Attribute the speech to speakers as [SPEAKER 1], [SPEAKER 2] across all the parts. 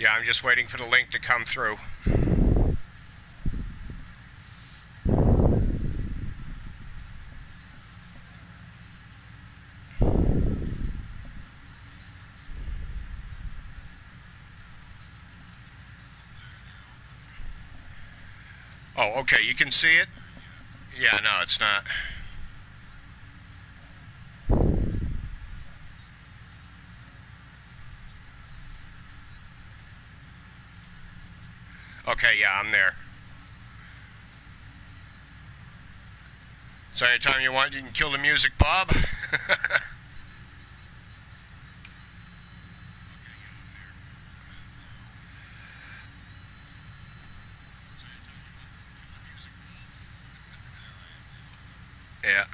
[SPEAKER 1] Yeah, I'm just waiting for the link to come through. Oh, okay, you can see it? Yeah, no, it's not. Okay, yeah, I'm there. So anytime you want, you can kill the music, Bob. Yeah.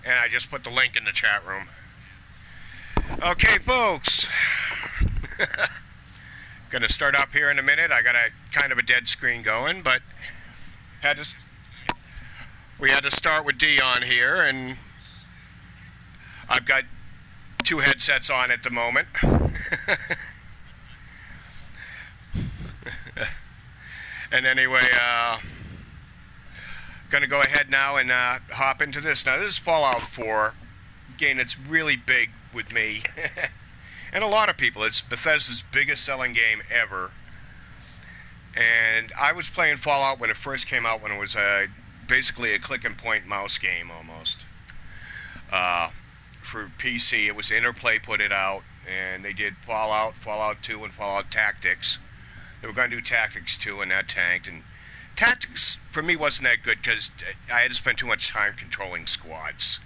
[SPEAKER 1] And I just put the link in the chat room. Okay, folks. Gonna start up here in a minute. I got a kind of a dead screen going, but we had to start with Dion here, and I've got two headsets on at the moment. And anyway, gonna go ahead now and hop into this. Now, this is Fallout 4. Game that's really big with me. And a lot of people. It's Bethesda's biggest selling game ever. And I was playing Fallout when it first came out, when it was basically a click and point mouse game almost. For PC, it was Interplay put it out, and they did Fallout, Fallout 2, and Fallout Tactics. They were going to do Tactics 2, and that tanked. And Tactics, for me, wasn't that good because I had to spend too much time controlling squads.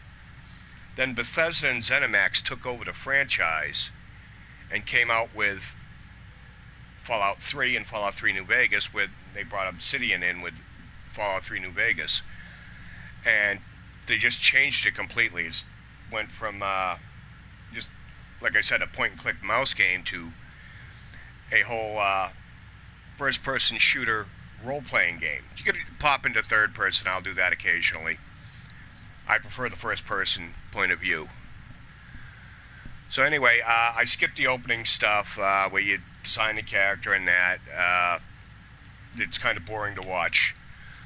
[SPEAKER 1] Then Bethesda and ZeniMax took over the franchise and came out with Fallout 3 and Fallout 3 New Vegas, where they brought Obsidian in with Fallout 3 New Vegas. And they just changed it completely. It went from just, like I said, a point-and-click mouse game to a whole first-person shooter role-playing game. You could pop into third-person. I'll do that occasionally. I prefer the first-person point of view. So anyway, I skipped the opening stuff where you design the character and that. It's kind of boring to watch.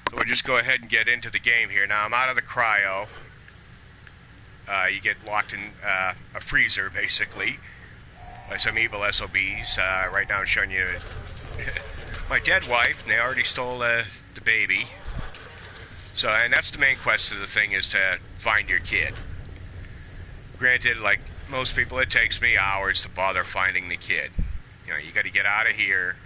[SPEAKER 1] So we'll just go ahead and get into the game here. Now, I'm out of the cryo. You get locked in a freezer, basically, by some evil SOBs. Right now I'm showing you my dead wife, and they already stole the baby. So, and that's the main quest of the thing, is to find your kid. Granted, like most people, it takes me hours to bother finding the kid. You know, you got to get out of here.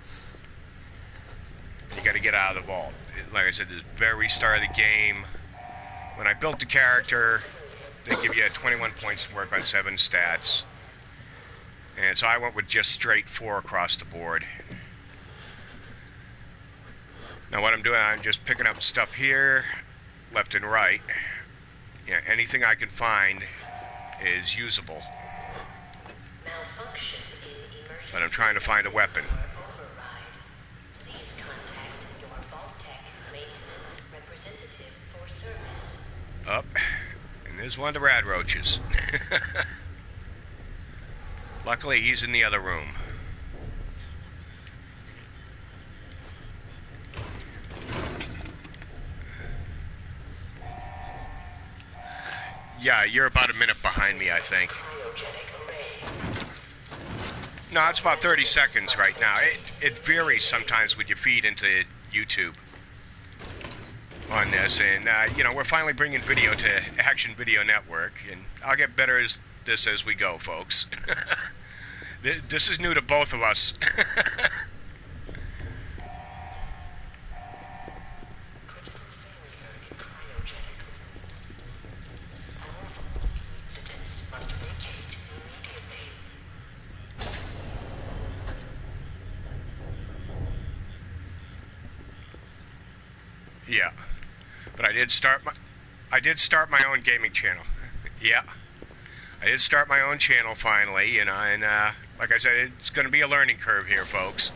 [SPEAKER 1] You got to get out of the vault. Like I said, the very start of the game, when I built the character, they give you 21 points to work on 7 stats. And so I went with just straight 4 across the board. Now what I'm doing, I'm just picking up stuff here, left and right. Yeah, anything I can find is usable. But I'm trying to find a weapon. Up. And there's one of the rad roaches. Luckily, he's in the other room. Yeah, you're about a minute behind me, I think. No, it's about 30 seconds right now. It varies sometimes with your feed into YouTube on this. And, you know, we're finally bringing video to Action Video Network. And I'll get better at this as we go, folks. This is new to both of us. Yeah, but I did start my own gaming channel. Yeah, I did start my own channel finally, you know, and like I said, it's going to be a learning curve here, folks.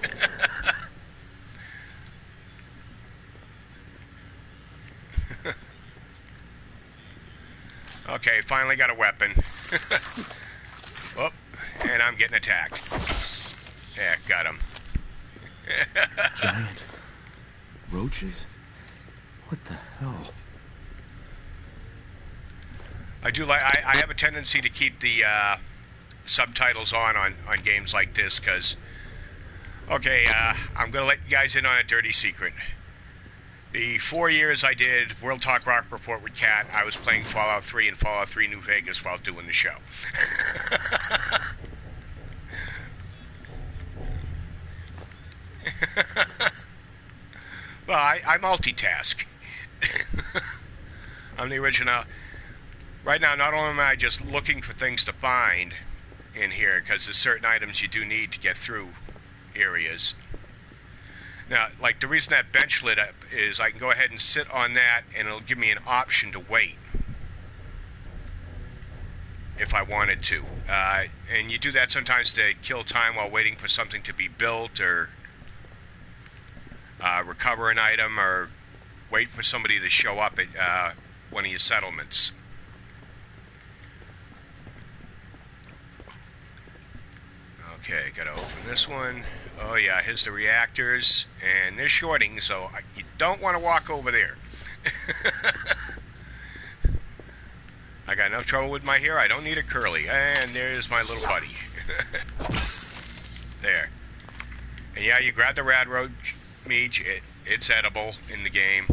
[SPEAKER 1] Okay, finally got a weapon. Oh, and I'm getting attacked. Yeah, got him.
[SPEAKER 2] Giant roaches? What the hell?
[SPEAKER 1] I do like. I have a tendency to keep the subtitles on games like this because. Okay, I'm gonna let you guys in on a dirty secret. The 4 years I did World Talk Rock Report with Kat, I was playing Fallout 3 and Fallout 3 New Vegas while doing the show. Well, I multitask. I'm the original. Right now, not only am I just looking for things to find in here, because there's certain items you do need to get through areas. Now, like the reason that bench lit up is I can go ahead and sit on that and it'll give me an option to wait if I wanted to. And you do that sometimes to kill time while waiting for something to be built or recover an item or wait for somebody to show up at one of your settlements. Okay, gotta open this one. Oh yeah, here's the reactors, and they're shorting, so you don't want to walk over there. I got enough trouble with my hair, I don't need a curly. And there's my little buddy. There. And yeah, you grab the rad roach meat, it's edible in the game.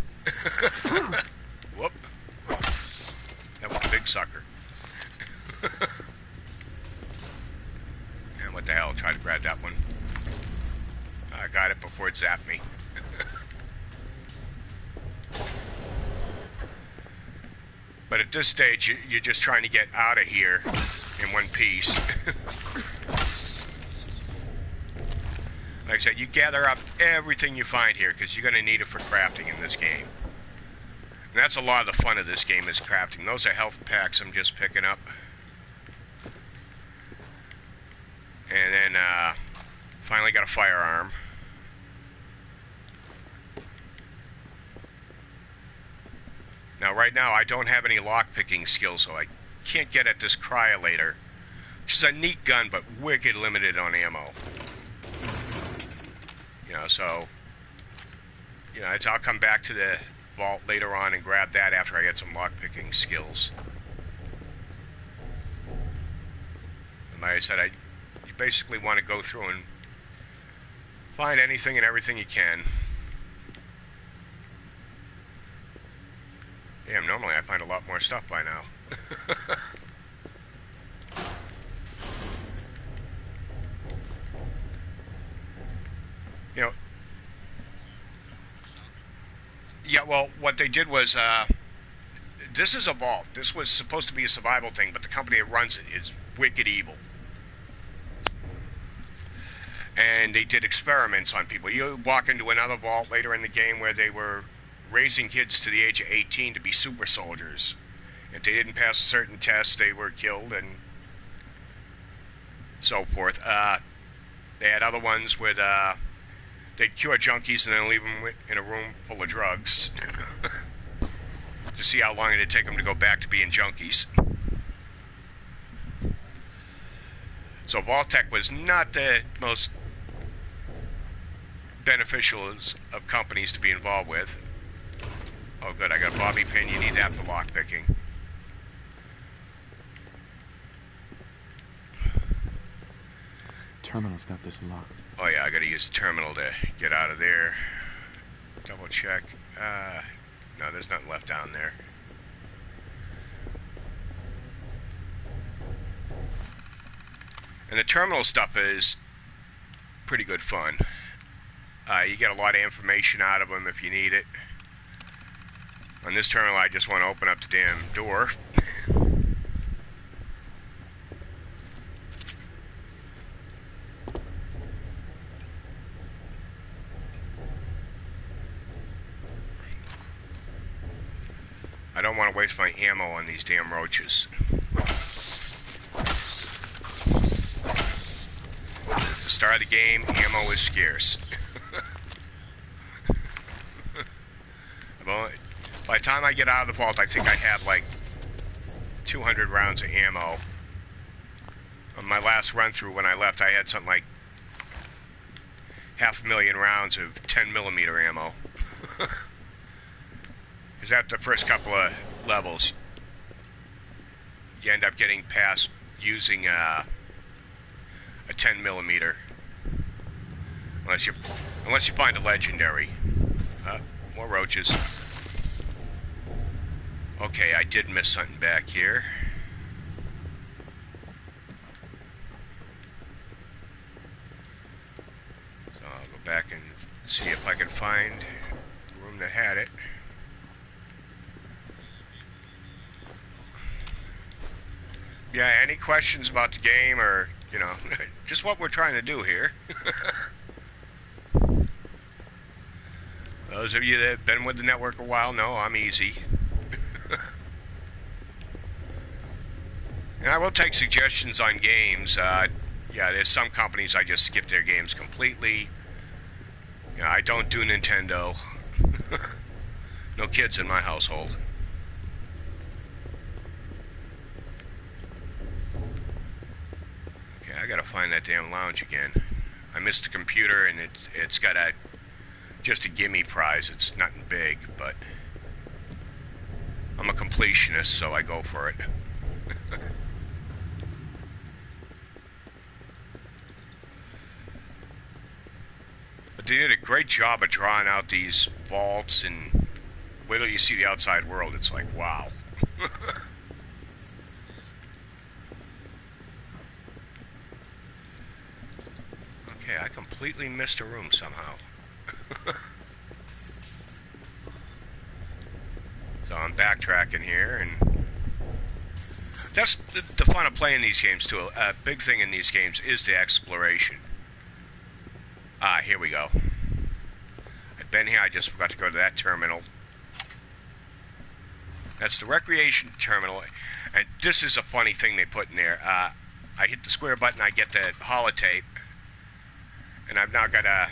[SPEAKER 1] Whoop. That was a big sucker. And what the hell, try to grab that one. I got it before it zapped me. But at this stage, you're just trying to get out of here in one piece. Like I said, you gather up everything you find here because you're going to need it for crafting in this game. And that's a lot of the fun of this game is crafting. Those are health packs I'm just picking up. And then finally got a firearm. Now, right now, I don't have any lockpicking skills, so I can't get at this cryolator, which is a neat gun, but wicked limited on ammo. You know, so, you know, I'll come back to the vault later on and grab that after I get some lockpicking skills. And like I said, you basically want to go through and find anything and everything you can. Damn, normally I find a lot more stuff by now. You know, yeah, well, what they did was, this is a vault. This was supposed to be a survival thing, but the company that runs it is wicked evil. And they did experiments on people. You walk into another vault later in the game where they were raising kids to the age of 18 to be super soldiers. If they didn't pass a certain test, they were killed and so forth. They had other ones with, they'd cure junkies and then leave them in a room full of drugs to see how long it'd take them to go back to being junkies. So Vault-Tec was not the most beneficial of companies to be involved with. Oh good, I got a bobby pin, you need that for lockpicking.
[SPEAKER 2] Terminal's got this locked.
[SPEAKER 1] Oh yeah, I gotta use the terminal to get out of there. Double check. No, there's nothing left down there. And the terminal stuff is pretty good fun. You get a lot of information out of them if you need it. On this terminal, I just want to open up the damn door. I don't want to waste my ammo on these damn roaches. At the start of the game, ammo is scarce. By the time I get out of the vault, I think I have like 200 rounds of ammo. On my last run through when I left, I had something like 500,000 rounds of 10mm ammo. Because after the first couple of levels, you end up getting past using a 10mm. Unless you find a legendary. More roaches. Okay, I did miss something back here. So I'll go back and see if I can find the room that had it. Yeah, any questions about the game or, you know, just what we're trying to do here. Those of you that have been with the network a while know I'm easy. And I will take suggestions on games. Yeah, there's some companies I just skip their games completely. You know, I don't do Nintendo. No kids in my household. Okay, I gotta find that damn lounge again. I missed the computer, and it's got just a gimme prize. It's nothing big, but I'm a completionist, so I go for it. But they did a great job of drawing out these vaults, and wait till you see the outside world, it's like, wow. Okay, I completely missed a room somehow. So I'm backtracking here, and that's the fun of playing these games too. A big thing in these games is the exploration. Ah, here we go. I've been here, I just forgot to go to that terminal. That's the recreation terminal, and this is a funny thing they put in there. I hit the square button, I get the holotape, and I've now got a...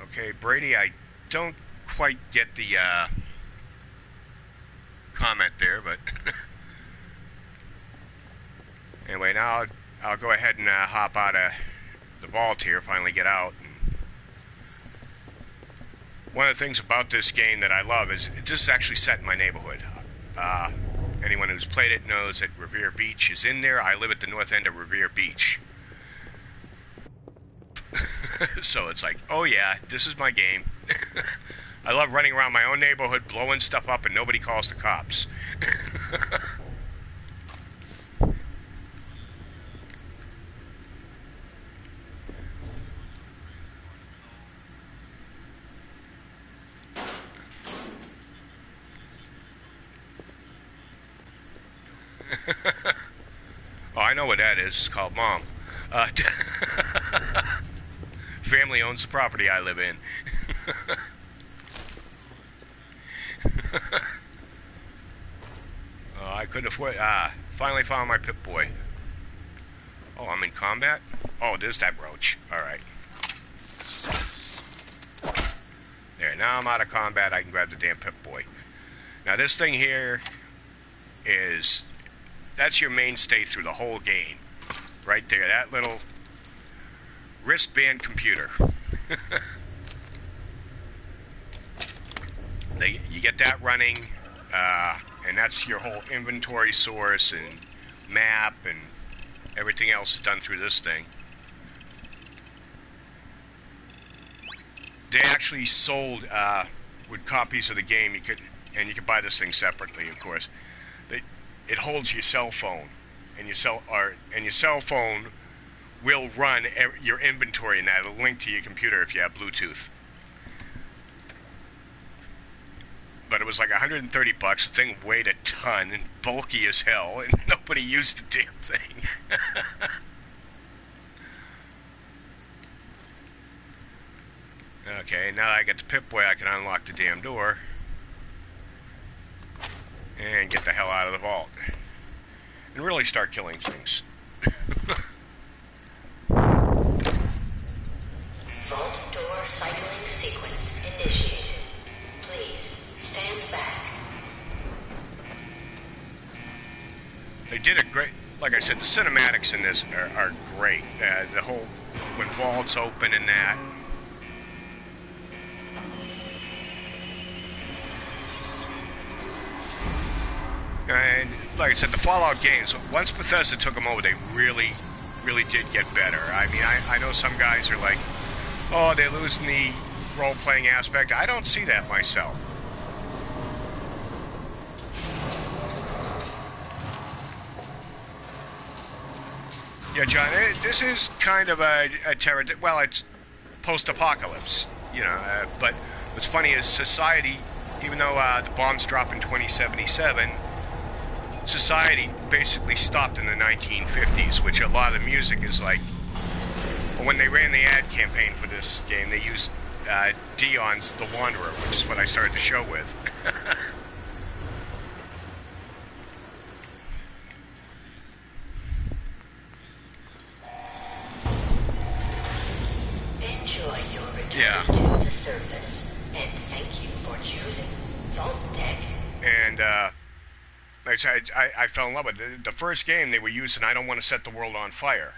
[SPEAKER 1] okay, Brady, I don't quite get the comment there, but anyway, now I'll go ahead and hop out of the vault here, finally get out. And one of the things about this game that I love is this is actually set in my neighborhood. Anyone who's played it knows that Revere Beach is in there. I live at the north end of Revere Beach. So it's like, oh yeah, this is my game. I love running around my own neighborhood, blowing stuff up, and nobody calls the cops. Oh, I know what that is. It's called Mom. Family owns the property I live in. I couldn't afford... finally found my Pip-Boy. Oh, I'm in combat? Oh, there's that roach. Alright. There, now I'm out of combat. I can grab the damn Pip-Boy. Now, this thing here is... That's your mainstay through the whole game. Right there. That little wristband computer. You get that running, and that's your whole inventory source and map and everything else done through this thing. They actually sold with copies of the game. You could buy this thing separately, of course. It holds your cell phone, and your cell phone will run your inventory, and that'll link to your computer if you have Bluetooth. But it was like $130. The thing weighed a ton and bulky as hell, and nobody used the damn thing. Okay, now that I got the Pip-Boy, I can unlock the damn door and get the hell out of the vault and really start killing things. They did a great, like I said, the cinematics in this are great. The whole, when vaults open and that. And like I said, the Fallout games, once Bethesda took them over, they really did get better. I mean, I know some guys are like, oh, they're losing the role-playing aspect. I don't see that myself. Yeah, John, this is kind of a terror. Well, it's post-apocalypse, you know. But what's funny is society, even though the bombs dropped in 2077, society basically stopped in the 1950s, which a lot of music is like. When they ran the ad campaign for this game, they used Dion's "The Wanderer," which is what I started the show with.
[SPEAKER 3] Enjoy your return to the surface, and thank you for choosing Vault Deck.
[SPEAKER 1] And I fell in love with it. The first game they were using "I Don't Want to Set the World on Fire,"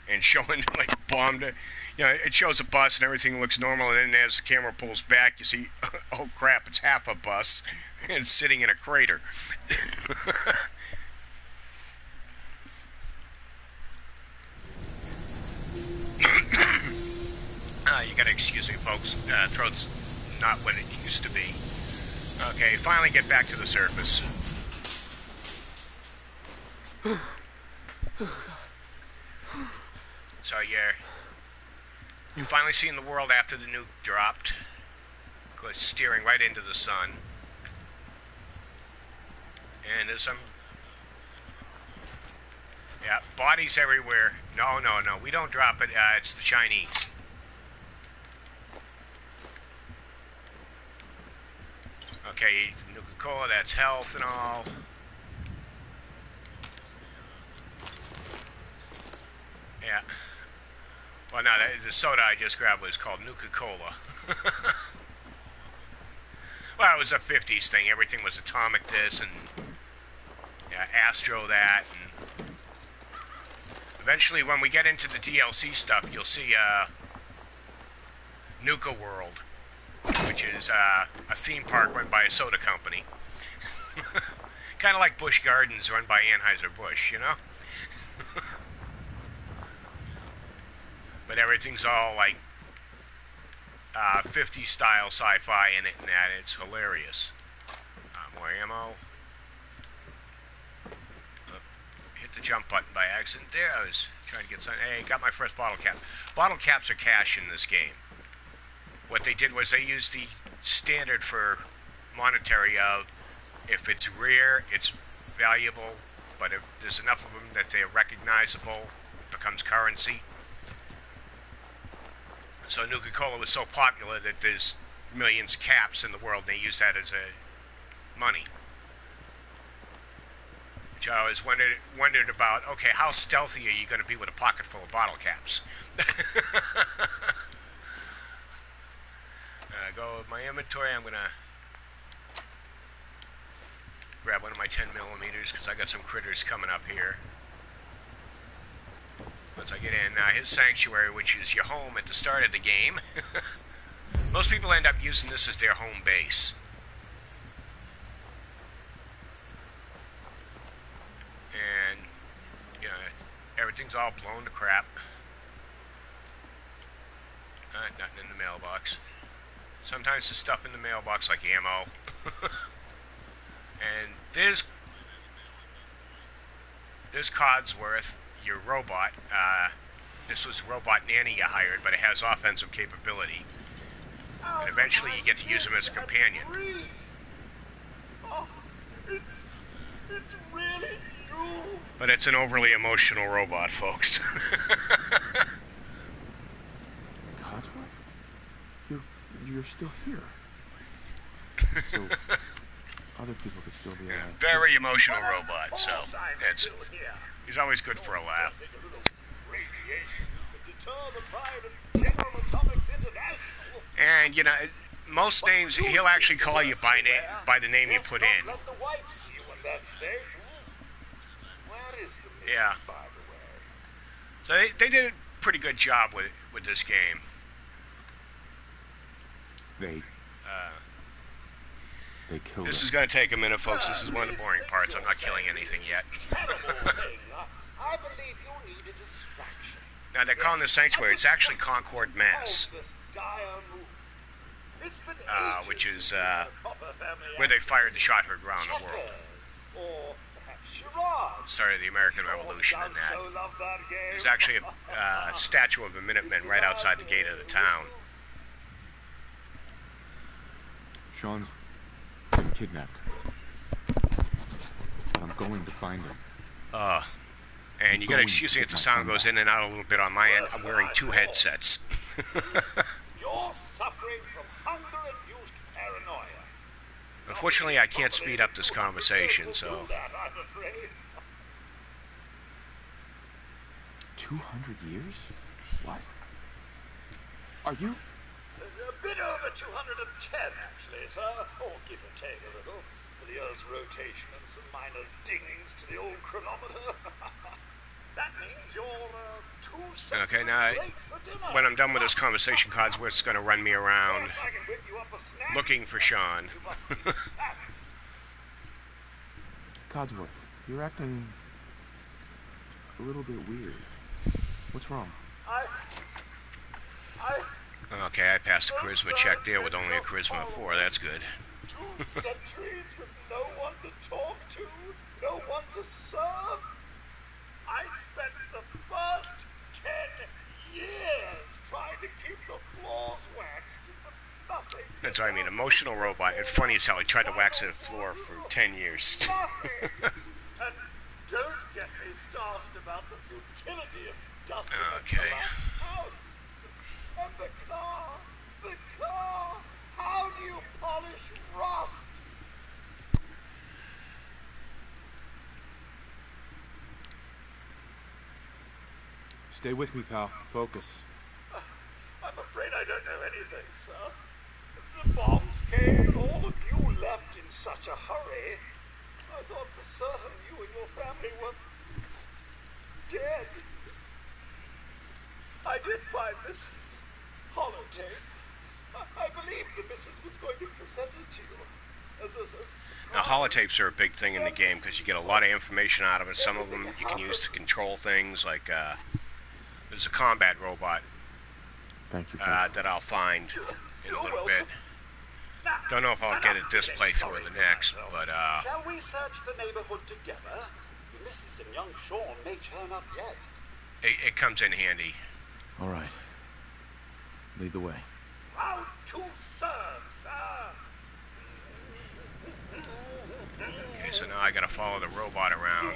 [SPEAKER 1] and showing like bombed. You know, it shows a bus and everything looks normal, and then as the camera pulls back, you see, oh crap, it's half a bus and sitting in a crater. You gotta excuse me, folks. Throat's not what it used to be. Okay, finally get back to the surface. So you're finally seeing the world after the nuke dropped. Of course, steering right into the sun. And there's some... Yeah, bodies everywhere. No, we don't drop it. It's the Chinese. Okay, Nuka-Cola, that's health and all. Yeah. Well, no, the soda I just grabbed was called Nuka-Cola. Well, it was a 50s thing. Everything was atomic this and Astro that. And eventually, when we get into the DLC stuff, you'll see Nuka World, which is a theme park run by a soda company. Kind of like Busch Gardens run by Anheuser-Busch, you know? But everything's all like 50s style sci-fi in it and that. It's hilarious. More ammo. Hit the jump button by accident. There, I was trying to get some. Hey, got my first bottle cap. Bottle caps are cash in this game. What they did was they used the standard for monetary of if it's rare, it's valuable, but if there's enough of them that they're recognizable, it becomes currency. So Nuka-Cola was so popular that there's millions of caps in the world, and they use that as a money. Which I always wondered about, okay, how stealthy are you going to be with a pocket full of bottle caps? Go with my inventory. I'm going to grab one of my 10mm because I got some critters coming up here. Once I get in his sanctuary, which is your home at the start of the game. Most people end up using this as their home base. And, you know, everything's all blown to crap. Nothing in the mailbox. Sometimes the stuff in the mailbox, like ammo. And there's Codsworth, your robot. This was a robot nanny you hired, but it has offensive capability. And eventually you get to use him as a companion.
[SPEAKER 4] Oh, it's really you.
[SPEAKER 1] But it's an overly emotional robot, folks.
[SPEAKER 2] Codsworth? You're still here. So other people could still be alive.
[SPEAKER 1] Very emotional robot, so he's always good for a laugh. And, you know, most names, he'll actually call you by the name you put in.
[SPEAKER 4] Where is the missus,
[SPEAKER 1] Yeah.
[SPEAKER 4] by the way?
[SPEAKER 1] So they did a pretty good job with this game.
[SPEAKER 2] They killed
[SPEAKER 1] This
[SPEAKER 2] her.
[SPEAKER 1] is going to take a minute, folks. This is one of the boring parts. I'm not killing anything yet.
[SPEAKER 4] Terrible thing. I believe you need a distraction.
[SPEAKER 1] Now, they're calling this Sanctuary. It's actually Concord, Mass,
[SPEAKER 4] This dire move. It's been
[SPEAKER 1] which
[SPEAKER 4] ages
[SPEAKER 1] is
[SPEAKER 4] since a proper family
[SPEAKER 1] where they fired the shot heard around the world.
[SPEAKER 4] checkers, or perhaps charades.
[SPEAKER 1] Started the American Revolution in that.
[SPEAKER 4] So love that game.
[SPEAKER 1] There's actually a statue of the Minutemen right outside the gate of the town.
[SPEAKER 2] Sean's been kidnapped. But I'm going to find him.
[SPEAKER 1] And you gotta excuse me if the sound goes in and out a little bit on my end. I'm wearing 2 headsets.
[SPEAKER 4] You're suffering from hunger-induced paranoia.
[SPEAKER 1] Unfortunately, I can't speed up this conversation, so...
[SPEAKER 4] I'm afraid.
[SPEAKER 2] 200 years? What? Are you?
[SPEAKER 4] A bit over 210, actually, sir. Or give or take a little, for the Earth's rotation and some minor dings to the old chronometer. That means you're 2 seconds
[SPEAKER 1] Okay, now,
[SPEAKER 4] late for dinner.
[SPEAKER 1] when I'm done with this conversation, Codsworth's gonna run me around
[SPEAKER 4] Perhaps I can whip you up a snack.
[SPEAKER 1] looking for Sean.
[SPEAKER 4] You must be fat.
[SPEAKER 2] Codsworth, you're acting a little bit weird. What's wrong?
[SPEAKER 4] I
[SPEAKER 1] Okay, I passed a charisma check there with only a charisma of 4. That's good.
[SPEAKER 4] 2 centuries with no one to talk to, no one to serve. I spent the first 10 years trying to keep the floors waxed, but nothing.
[SPEAKER 1] That's what I mean, emotional robot. It's funny as hell. He tried to wax the floor for 10 years.
[SPEAKER 4] Nothing. And don't get me started about the futility of dusting
[SPEAKER 1] Okay.
[SPEAKER 4] a collapsed house. And the car. How do you polish rust?
[SPEAKER 2] Stay with me, pal. Focus.
[SPEAKER 4] I'm afraid I don't know anything, sir. The bombs came and all of you left in such a hurry. I thought for certain you and your family were dead. I did find this holotape. I believe the missus was going to present it to you as a surprise.
[SPEAKER 1] Now, holotapes are a big thing in the game because you get a lot of information out of it. Some of them you can use to control things, like there's a combat robot
[SPEAKER 2] Thank you.
[SPEAKER 1] that I'll find in a little bit.
[SPEAKER 4] Now,
[SPEAKER 1] Don't know if I'll get it this playthrough or the next, but
[SPEAKER 4] shall we search the neighborhood together? The missus and young Sean may turn up yet.
[SPEAKER 1] it comes in handy.
[SPEAKER 2] All right. Lead the way.
[SPEAKER 4] Round 2 serves, sir.
[SPEAKER 1] Okay, so now I gotta follow the robot around,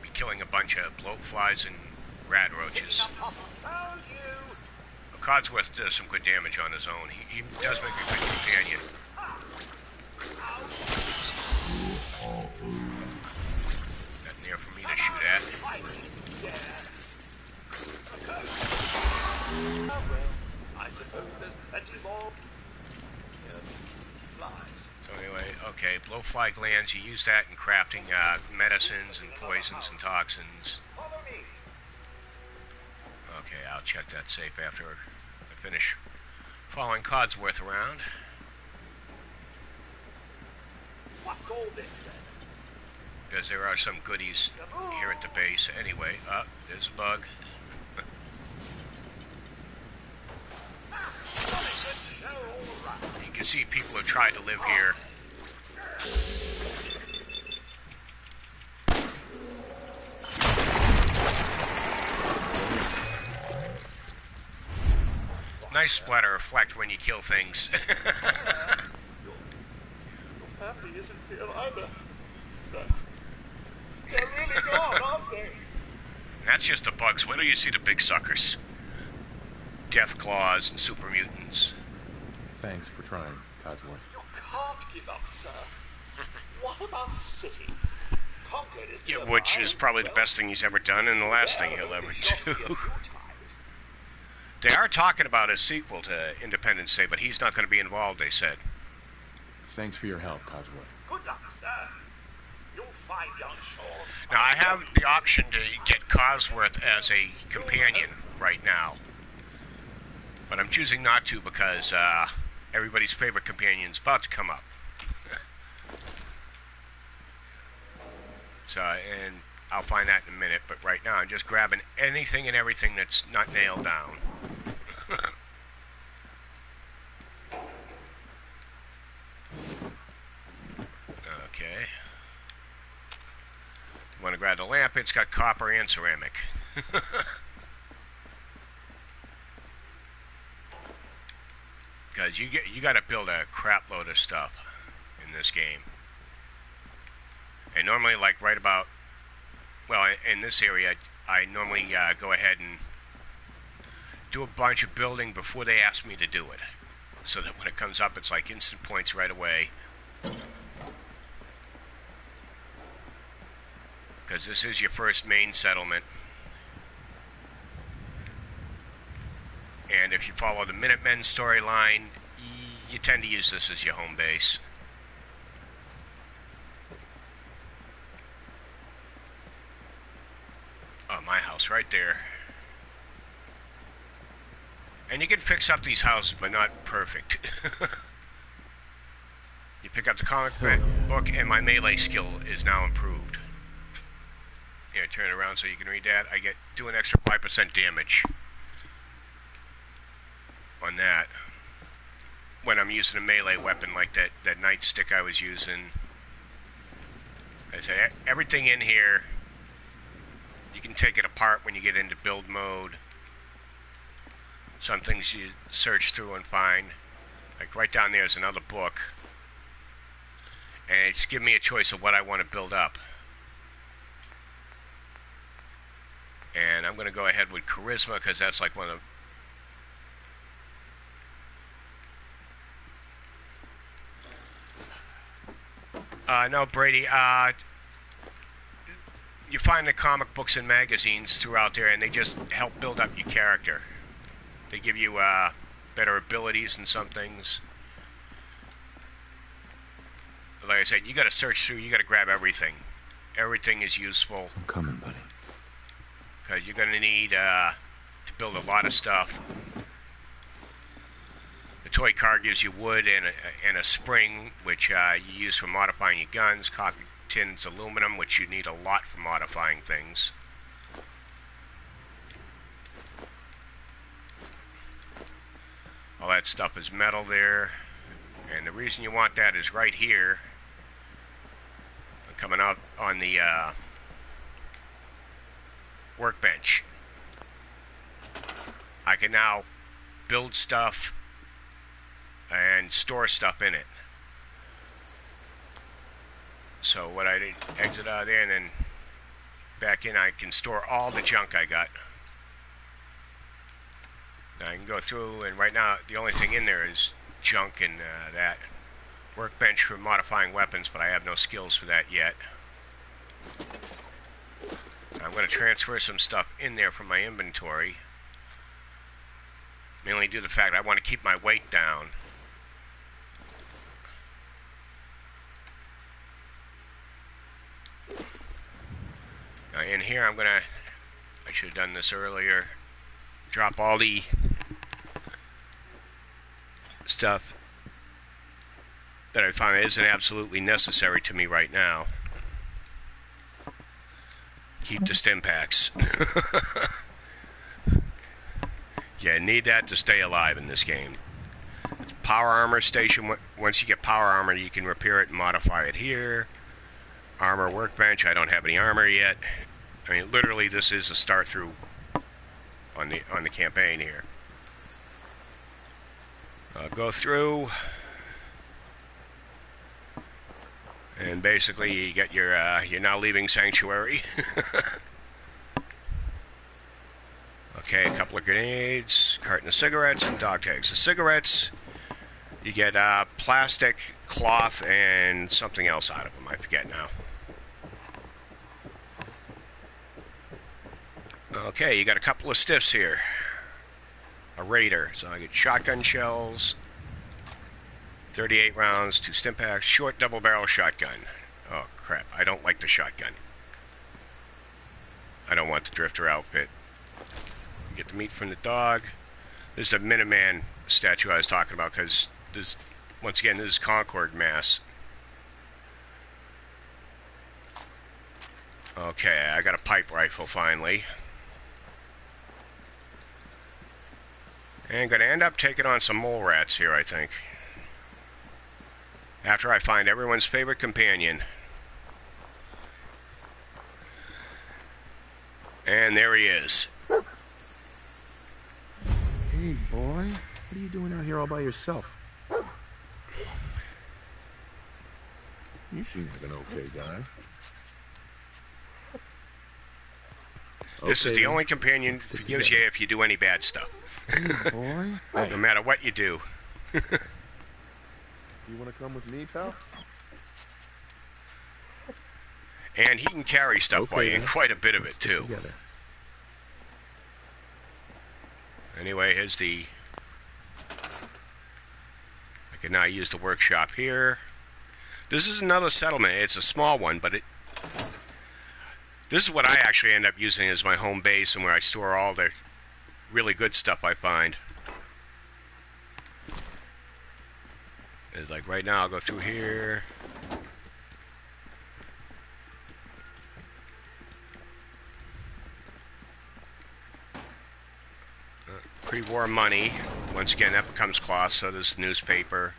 [SPEAKER 1] be killing a bunch of bloatflies and rad roaches.
[SPEAKER 4] Found you.
[SPEAKER 1] Codsworth does some good damage on his own. He does make a good companion. Nothing there for me to shoot at.
[SPEAKER 4] Oh, well, I suppose there's plenty more flies.
[SPEAKER 1] So anyway, okay, blowfly glands, you use that in crafting medicines and poisons and toxins.
[SPEAKER 4] Follow me.
[SPEAKER 1] Okay, I'll check that safe after I finish following Codsworth around.
[SPEAKER 4] What's all this then?
[SPEAKER 1] Because there are some goodies here at the base. Anyway, there's a bug. You can see people have tried to live here. Nice splatter effect when you kill things.
[SPEAKER 4] Your family isn't here either. They're really gone, aren't they?
[SPEAKER 1] That's just the bugs. Wait till you see the big suckers. Death claws and super mutants.
[SPEAKER 2] Thanks for trying, Codsworth.
[SPEAKER 4] You can't give up, sir. What about the city? Concord is
[SPEAKER 1] Yeah,
[SPEAKER 4] nearby.
[SPEAKER 1] which is probably the best thing he's ever done and the last thing he'll ever do. They are talking about a sequel to Independence Day, but he's not going to be involved, they said.
[SPEAKER 2] Thanks for your help, Codsworth.
[SPEAKER 4] Good luck, sir. You'll find young Sean.
[SPEAKER 1] Now, I have the option to get Cosworth as a companion right now. But I'm choosing not to because everybody's favorite companion's about to come up. So, and I'll find that in a minute, but right now I'm just grabbing anything and everything that's not nailed down. Okay. Want to grab the lamp? It's got copper and ceramic. Because you got to build a crap load of stuff in this game. And normally, like right about, well, in this area, I normally go ahead and do a bunch of building before they ask me to do it. So that when it comes up, it's like instant points right away. Because this is your first main settlement. And if you follow the Minutemen storyline, you tend to use this as your home base. Oh, my house right there. And you can fix up these houses, but not perfect. You pick up the comic book, and my melee skill is now improved. Yeah, turn it around so you can read that. I do an extra 5% damage on that when I'm using a melee weapon like that nightstick I was using. I said everything in here, you can take it apart when you get into build mode. Some things you search through and find. Like right down there is another book. And it's giving me a choice of what I want to build up. And I'm going to go ahead with charisma because that's like one of the... no, Brady, you find the comic books and magazines throughout there, and they just help build up your character. They give you better abilities in some things. Like I said, you got to search through, you got to grab everything. Everything is useful.
[SPEAKER 2] I'm coming, buddy.
[SPEAKER 1] Because you're going to need to build a lot of stuff. The toy car gives you wood and a spring, which you use for modifying your guns. Copper tin's aluminum, which you need a lot for modifying things. All that stuff is metal there. And the reason you want that is right here. Coming up on the workbench. I can now build stuff and store stuff in it. So what I did, exit out of there and then back in, I can store all the junk I got. Now I can go through, and right now the only thing in there is junk and that workbench for modifying weapons, but I have no skills for that yet. I'm going to transfer some stuff in there from my inventory, mainly due to the fact I want to keep my weight down. Now in here I'm going to, I should have done this earlier, drop all the stuff that I find isn't absolutely necessary to me right now. Keep the stim packs. Yeah, need that to stay alive in this game. Power armor station. Once you get power armor, you can repair it and modify it here. Armor workbench. I don't have any armor yet. I mean, literally, this is a start through on the campaign here. I'll go through, and basically you get your you're now leaving Sanctuary. Okay, a couple of grenades, carton of cigarettes, and dog tags. The cigarettes, you get plastic, cloth, and something else out of them. I forget now. Okay, you got a couple of stiffs here. A raider, so I get shotgun shells, 38 rounds, 2 stim packs, short double barrel shotgun. Oh, crap. I don't like the shotgun. I don't want the drifter outfit. Get the meat from the dog. This is the Minuteman statue I was talking about, because this, once again, this is Concord, Mass. Okay, I got a pipe rifle finally. And gonna end up taking on some mole rats here, I think. After I find everyone's favorite companion. And there he is.
[SPEAKER 2] Hey, boy. What are you doing out here all by yourself? You seem like an okay guy.
[SPEAKER 1] This is the only companion he gives you if you do any bad stuff.
[SPEAKER 2] Hey, boy. Hey.
[SPEAKER 1] No matter what you do.
[SPEAKER 2] You want to come with me, pal?
[SPEAKER 1] And he can carry stuff by you, and quite a bit of it, too.
[SPEAKER 2] Together.
[SPEAKER 1] Anyway, here's the... I can now use the workshop here. This is another settlement. It's a small one, but it... This is what I actually end up using as my home base and where I store all the really good stuff I find. It's like right now, I'll go through here. Pre-war money. Once again, that becomes cloth, so does newspaper.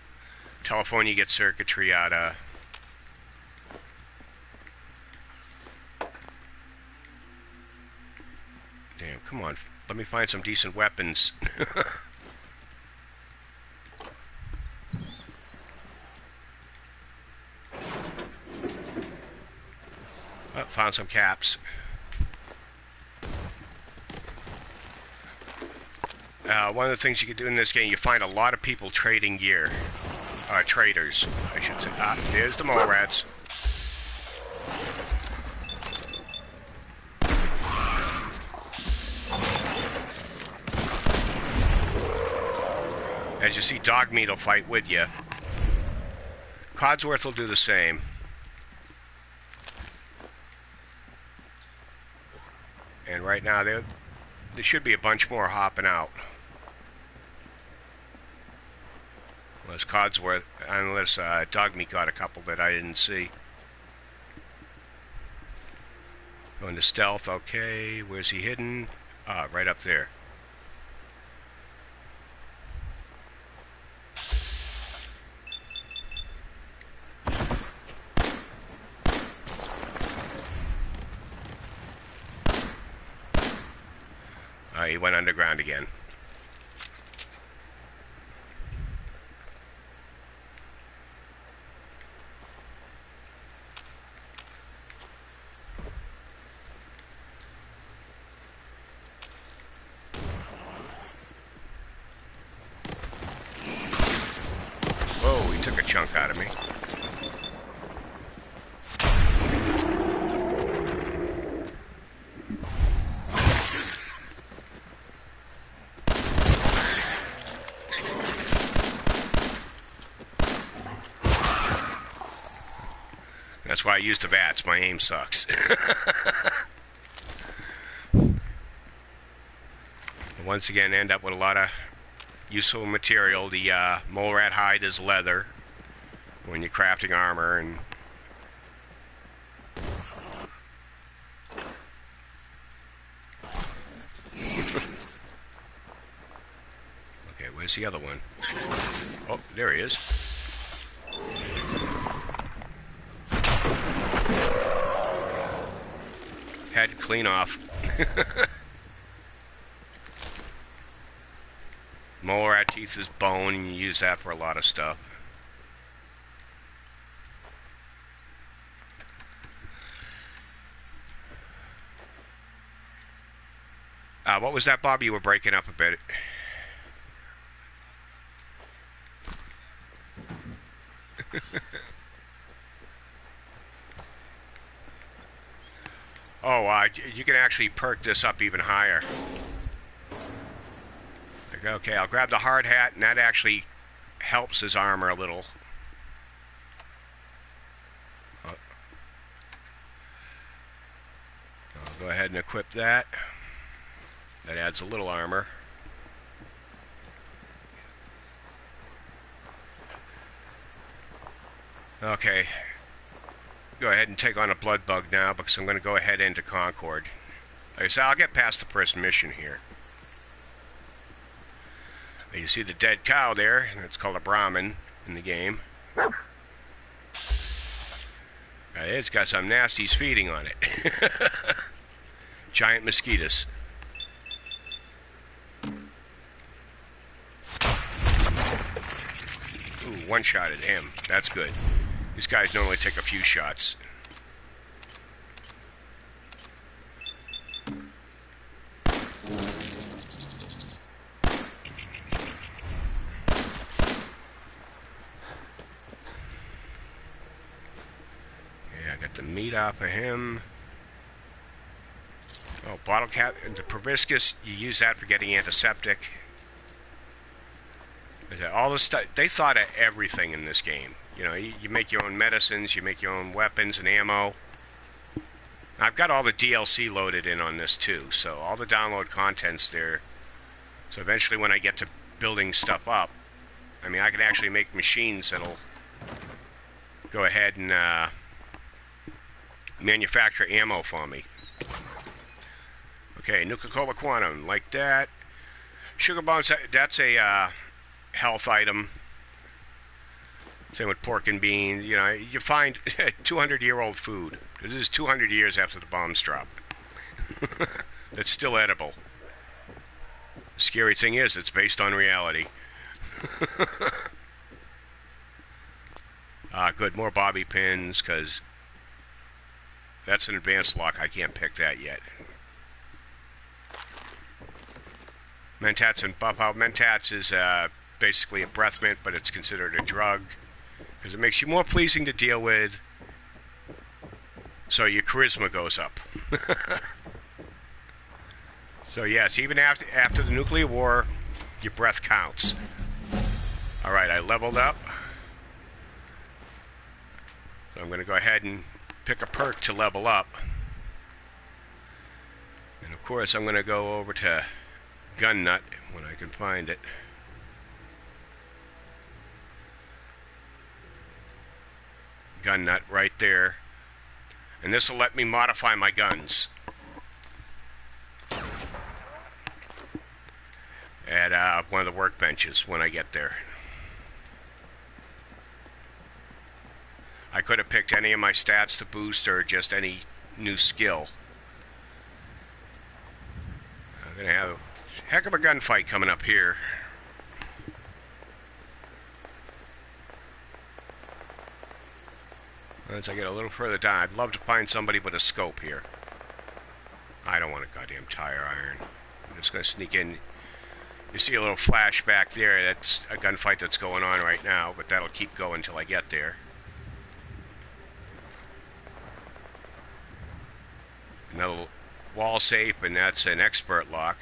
[SPEAKER 1] Telephone you get circuitry out of. Damn, come on. Let me find some decent weapons. Oh, found some caps. One of the things you can do in this game, you find a lot of people trading gear. Traders, I should say. There's the mole rats. As you see, dog meat will fight with you. Codsworth will do the same. And right now, there should be a bunch more hopping out. Unless Codsworth, unless Dogmeat got a couple that I didn't see. Going to stealth, okay. Where's he hidden? Right up there. He went underground again. Whoa, he took a chunk out of me. That's why I use the VATS. My aim sucks. Once again, end up with a lot of useful material. The mole rat hide is leather when you're crafting armor, and okay, where's the other one? Oh, there he is. Head clean off. Mole rat teeth is bone, and you use that for a lot of stuff. What was that, Bob? You were breaking up a bit. Oh, you can actually perk this up even higher. Okay, I'll grab the hard hat, and that actually helps his armor a little. Go ahead and equip that. That adds a little armor. Okay. Go ahead and take on a blood bug now because I'm going to go ahead into Concord. Like I said, I'll get past the first mission here. You see the dead cow there. It's called a Brahmin in the game. It's got some nasties feeding on it. Giant mosquitoes. Ooh, one shot at him. That's good. These guys normally take a few shots. The meat off of him. Oh, bottle cap. The proboscis, you use that for getting antiseptic. All this stuff. They thought of everything in this game. You know, you make your own medicines, you make your own weapons and ammo. I've got all the DLC loaded in on this too, so all the download content's there. So eventually when I get to building stuff up, I mean, I can actually make machines that'll go ahead and manufacture ammo for me. Okay, Nuka-Cola Quantum, like that. Sugar bombs, that's a health item. Same with pork and beans. You know, you find 200-year-old food. This is 200 years after the bombs drop. That's still edible. The scary thing is, it's based on reality. Good, more bobby pins, because that's an advanced lock. I can't pick that yet. Mentats and buff out. Mentats is basically a breath mint, but it's considered a drug because it makes you more pleasing to deal with. So your charisma goes up. So yes, even after the nuclear war, your breath counts. All right, I leveled up. So I'm going to go ahead and pick a perk to level up. And of course I'm going to go over to Gun Nut when I can find it. Gun Nut right there. And this will let me modify my guns at one of the workbenches when I get there. I could have picked any of my stats to boost or just any new skill. I'm going to have a heck of a gunfight coming up here. As I get a little further down, I'd love to find somebody with a scope here. I don't want a goddamn tire iron. I'm just going to sneak in. You see a little flash back there. That's a gunfight that's going on right now, but that'll keep going until I get there. Another wall safe, and that's an expert lock.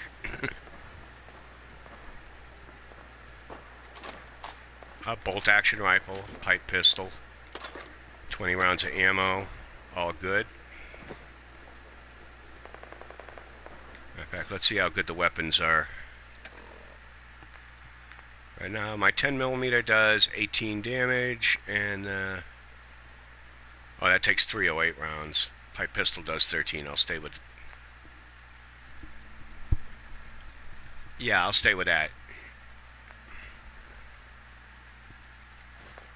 [SPEAKER 1] A bolt action rifle, pipe pistol, 20 rounds of ammo, all good. In fact, let's see how good the weapons are. Right now, my 10mm does 18 damage, and oh, that takes 308 rounds. Pipe pistol does 13. I'll stay with. Yeah, I'll stay with that.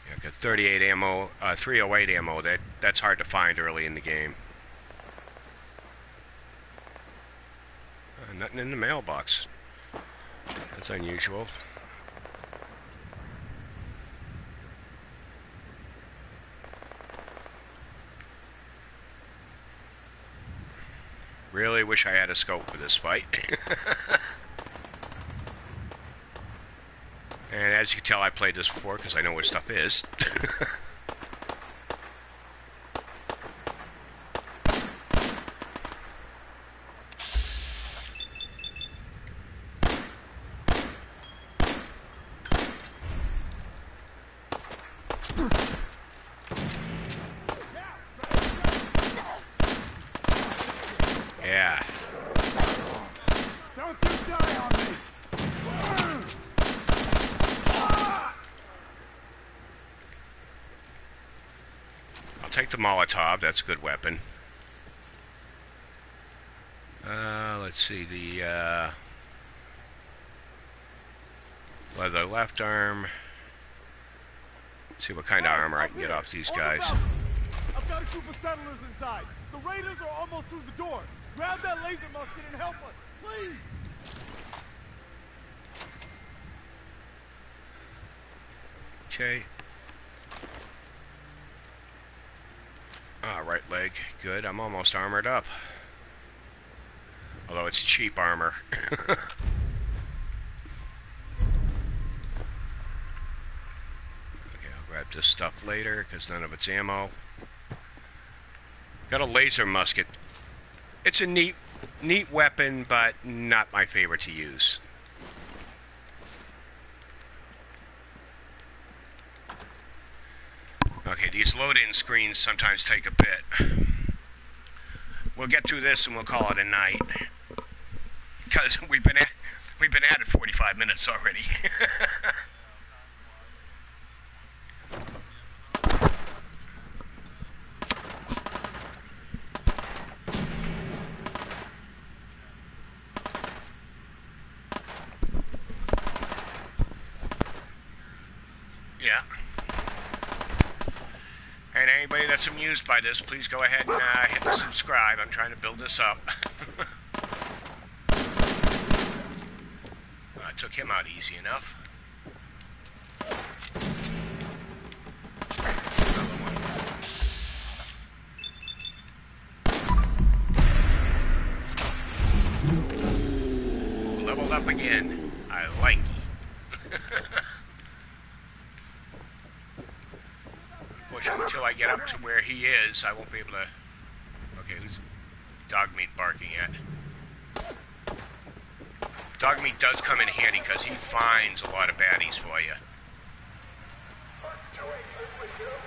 [SPEAKER 1] Yeah, got 38 ammo, 308 ammo. That's hard to find early in the game. Nothing in the mailbox. That's unusual. Really wish I had a scope for this fight. And as you can tell, I played this before because I know what stuff is. Yeah.
[SPEAKER 4] Don't you die on me!
[SPEAKER 1] I'll take the Molotov. That's a good weapon. Let's see. The leather left arm. See what kind of armor I can get off these guys.
[SPEAKER 4] I've got a group of settlers inside. The raiders are almost through the door. Grab that laser musket and help us, please!
[SPEAKER 1] Okay. Right leg. Good. I'm almost armored up. Although it's cheap armor. Okay, I'll grab this stuff later because none of it's ammo. Got a laser musket. It's a neat weapon, but not my favorite to use. Okay, these load-in screens sometimes take a bit. We'll get through this and we'll call it a night. Because we've been at it 45 minutes already. Yeah. And anybody that's amused by this, please go ahead and hit the subscribe. I'm trying to build this up. I took him out easy enough. Leveled up again. I like it. Unfortunately, until I get up to where he is, I won't be able to... Okay, who's dog meat barking at? Dog meat does come in handy because he finds a lot of baddies for you.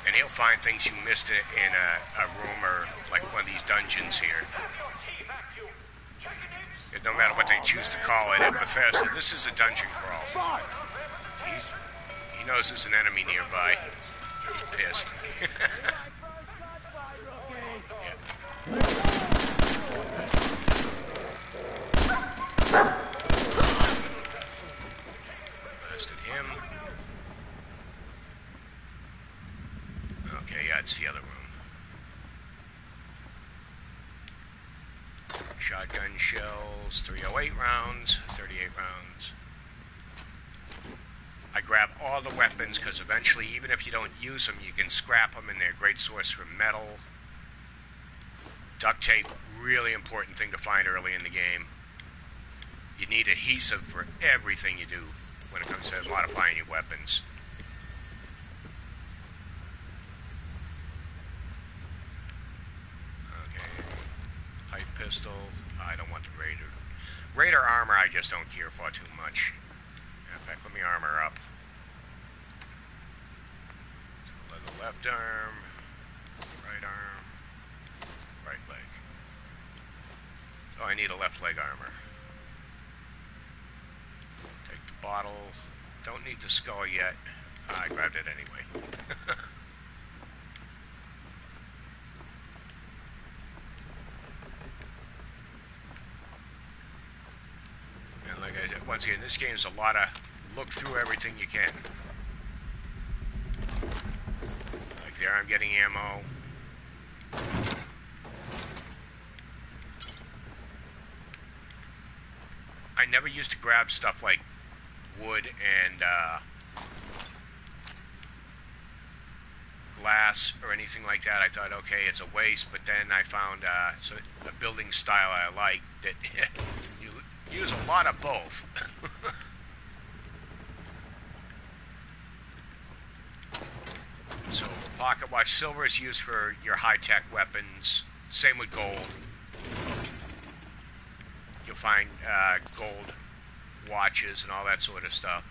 [SPEAKER 1] And he'll find things you missed in a room or like one of these dungeons here. No matter what they choose to call it at Bethesda, this is a dungeon crawl. He knows there's an enemy nearby. He's pissed. Blasted him. Okay, yeah, it's the other room. Shotgun shells, 308 rounds, 38 rounds. I grab all the weapons because eventually, even if you don't use them, you can scrap them and they're a great source for metal. Duct tape, really important thing to find early in the game. You need adhesive for everything you do when it comes to modifying your weapons. Okay, pipe pistol. I don't want the Raider. Raider armor I just don't care for too much. In fact, let me armor up. So the left arm, right arm, right leg. Oh, I need a left leg armor. Take the bottle. Don't need the skull yet. I grabbed it anyway. And like I said, once again, this game is a lot of look through everything you can. Like there, I'm getting ammo. I never used to grab stuff like wood and glass or anything like that. I thought, okay, it's a waste, but then I found a building style I like that you use a lot of both. So pocket watch, silver is used for your high-tech weapons. Same with gold. You'll find gold watches and all that sort of stuff.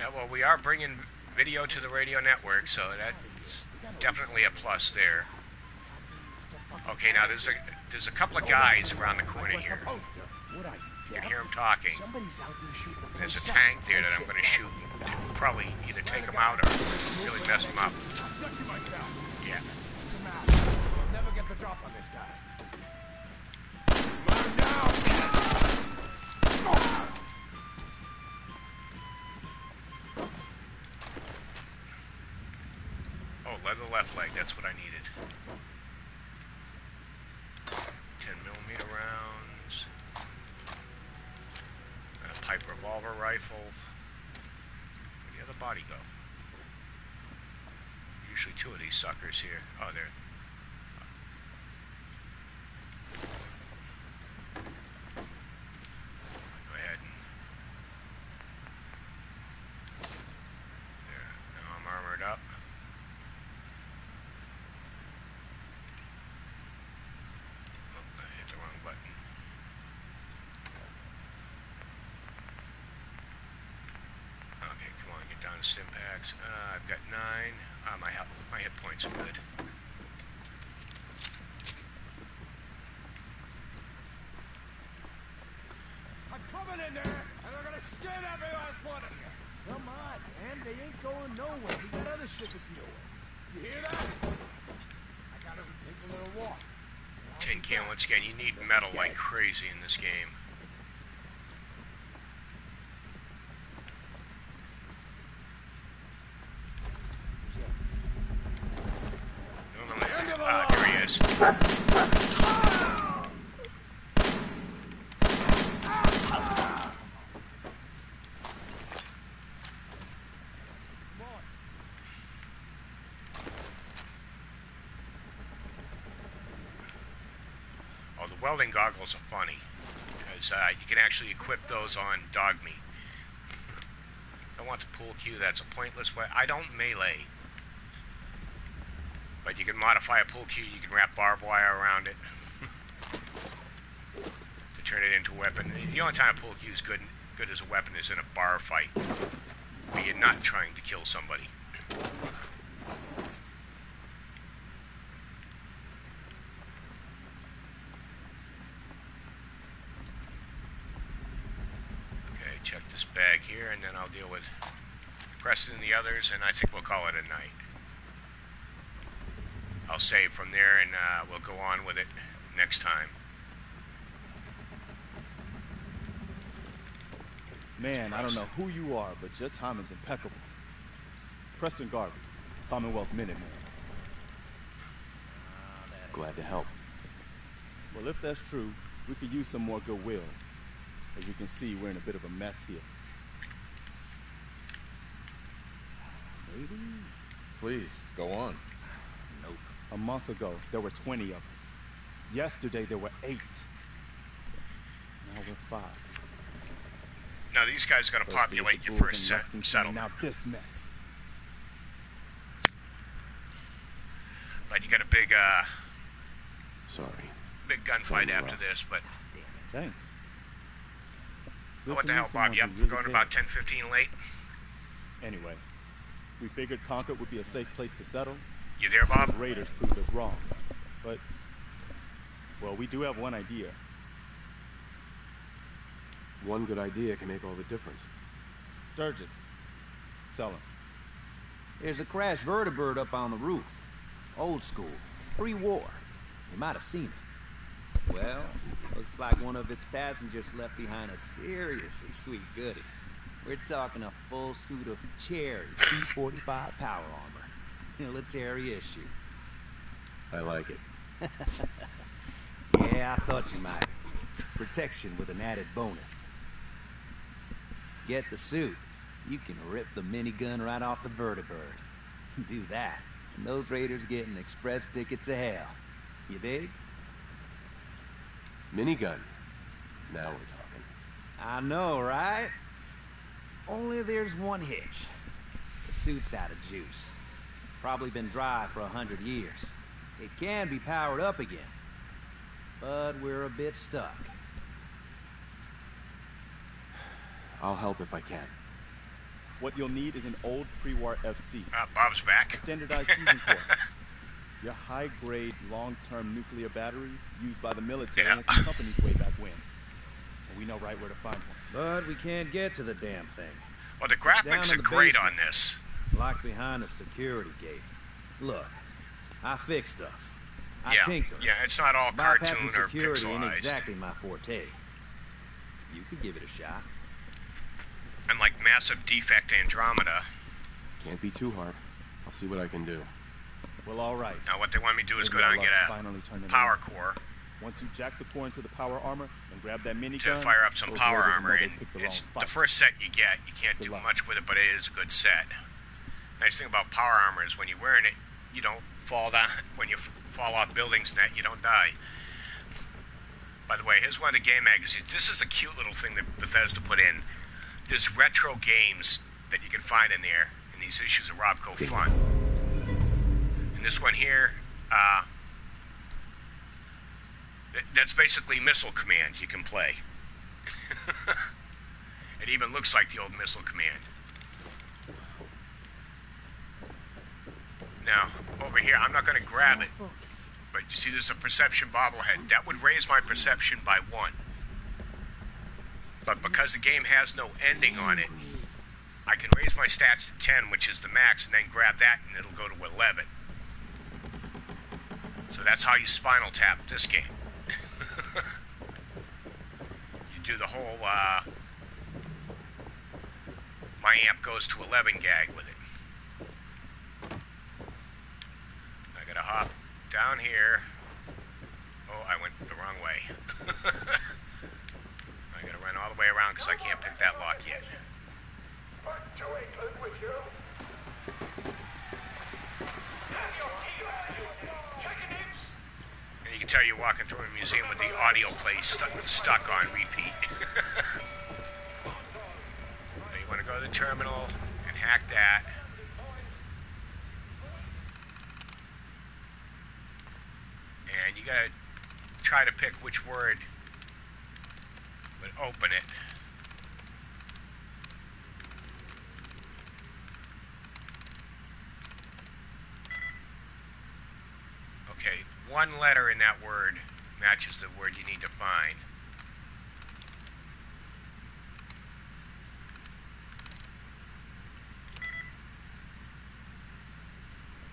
[SPEAKER 1] Yeah, well, we are bringing video to the radio network, so that's definitely a plus there. Okay, now there's a couple of guys around the corner here. You can hear them talking. There's a tank there that I'm going to shoot and probably either take them out or really mess them up. Yeah.
[SPEAKER 2] We'll never get the drop on this guy. Come on now!
[SPEAKER 1] Oh, leather left leg. That's what I needed. 10mm rounds. A pipe revolver rifle. Where'd the other body go? Usually two of these suckers here. Oh, there. Go ahead and... There. Now I'm armored up. Oh, I hit the wrong button. Okay, come on, get down to stim packs. I've got 9. My hit points are good.
[SPEAKER 2] I'm coming in there, and they're gonna skin every last one of you. Come on, man, they ain't going nowhere. We got other shit to deal with. You hear that? I gotta take a little walk.
[SPEAKER 1] Tin can, once again, you need metal like crazy in this game. Here he is. Oh, the welding goggles are funny, because you can actually equip those on dog meat. I want the pool cue, that's a pointless way. I don't melee. But you can modify a pool cue, you can wrap barbed wire around it to turn it into a weapon. The only time a pool cue is good as a weapon is in a bar fight, where you're not trying to kill somebody. Okay, check this bag here, and then I'll deal with Preston and the others, and I think we'll call it a night. I'll save from there, and we'll go on with it next time.
[SPEAKER 5] Man, I don't know who you are, but your timing's impeccable. Preston Garvey, Commonwealth Minuteman.
[SPEAKER 2] Glad to help.
[SPEAKER 5] Well, if that's true, we could use some more goodwill. As you can see, we're in a bit of a mess here. Maybe?
[SPEAKER 2] Please, go on.
[SPEAKER 5] Nope. A month ago, there were 20 of us. Yesterday, there were 8. Now we're 5.
[SPEAKER 1] Now these guys are going to populate your first settlement.
[SPEAKER 5] Now this mess.
[SPEAKER 1] But you got a big,
[SPEAKER 2] Sorry.
[SPEAKER 1] big gunfight after this, but...
[SPEAKER 5] Thanks.
[SPEAKER 1] Oh, what the hell, Bob? Yep, we're going about 10:15 late.
[SPEAKER 5] Anyway, we figured Concord would be a safe place to settle.
[SPEAKER 1] You there, Bob?
[SPEAKER 5] The Raiders proved us wrong. But, well, we do have one idea.
[SPEAKER 2] One good idea can make all the difference.
[SPEAKER 5] Sturgis. Tell him.
[SPEAKER 6] There's a crashed vertibird up on the roof. Old school. Pre-war. You might have seen it. Well, looks like one of its passengers left behind a seriously sweet goodie. We're talking a full suit of cherry P-45 power armor. Military issue.
[SPEAKER 2] I like it.
[SPEAKER 6] Yeah, I thought you might. Protection with an added bonus. Get the suit. You can rip the minigun right off the vertibird. Do that, and those raiders get an express ticket to hell. You dig?
[SPEAKER 2] Minigun. Now we're talking.
[SPEAKER 6] I know, right? Only there's one hitch. The suit's out of juice. Probably been dry for 100 years. It can be powered up again. But we're a bit stuck.
[SPEAKER 2] I'll help if I can.
[SPEAKER 5] What you'll need is an old pre-war FC.
[SPEAKER 1] Bob's back.
[SPEAKER 5] A standardized fusion core. Your high-grade, long-term nuclear battery used by the military and some companies way back when. And we know right where to find one.
[SPEAKER 6] But we can't get to the damn thing.
[SPEAKER 1] Well, the graphics are great on this.
[SPEAKER 6] Locked behind a security gate. Look, I fix stuff. I
[SPEAKER 1] Yeah,
[SPEAKER 6] tinker.
[SPEAKER 1] yeah, it's not all cartoon
[SPEAKER 6] Bypassing
[SPEAKER 1] or
[SPEAKER 6] security ain't
[SPEAKER 1] pixelized.
[SPEAKER 6] exactly my forte. You could give it a shot.
[SPEAKER 1] And like Massive Defect Andromeda.
[SPEAKER 7] Can't be too hard. I'll see what I can do.
[SPEAKER 5] Well, all right.
[SPEAKER 1] Now what they want me to do is go
[SPEAKER 5] Maybe
[SPEAKER 1] down
[SPEAKER 5] our
[SPEAKER 1] and get
[SPEAKER 5] luck's
[SPEAKER 1] a
[SPEAKER 5] finally turning
[SPEAKER 1] power
[SPEAKER 5] around.
[SPEAKER 1] core
[SPEAKER 5] Once you jack the core into the power armor and grab that minigun,
[SPEAKER 1] to fire up some
[SPEAKER 5] those
[SPEAKER 1] power
[SPEAKER 5] raiders will
[SPEAKER 1] armor.
[SPEAKER 5] know they
[SPEAKER 1] And
[SPEAKER 5] picked the
[SPEAKER 1] it's
[SPEAKER 5] wrong
[SPEAKER 1] the
[SPEAKER 5] fight.
[SPEAKER 1] first set you get. You can't
[SPEAKER 5] Good
[SPEAKER 1] do
[SPEAKER 5] luck.
[SPEAKER 1] much with it, but it is a good set. Nice thing about power armor is when you're wearing it, you don't fall down. When you fall off buildings, net, you don't die. By the way, here's one of the game magazines. This is a cute little thing that Bethesda put in. There's retro games that you can find in there, in these issues of Robco Fun. And this one here, that's basically Missile Command you can play. It even looks like the old Missile Command. Now, over here, I'm not going to grab it, but you see there's a perception bobblehead. That would raise my perception by 1. But because the game has no ending on it, I can raise my stats to 10, which is the max, and then grab that, and it'll go to 11. So that's how you Spinal Tap this game. You do the whole, my amp goes to 11 gag with it. I gotta hop down here. Oh, I went the wrong way. I gotta run all the way around because I can't pick that lock yet. And you can tell you're walking through a museum with the audio play stuck on repeat. Now you want to go to the terminal and hack that. And you gotta try to pick which word would open it. Okay, one letter in that word matches the word you need to find.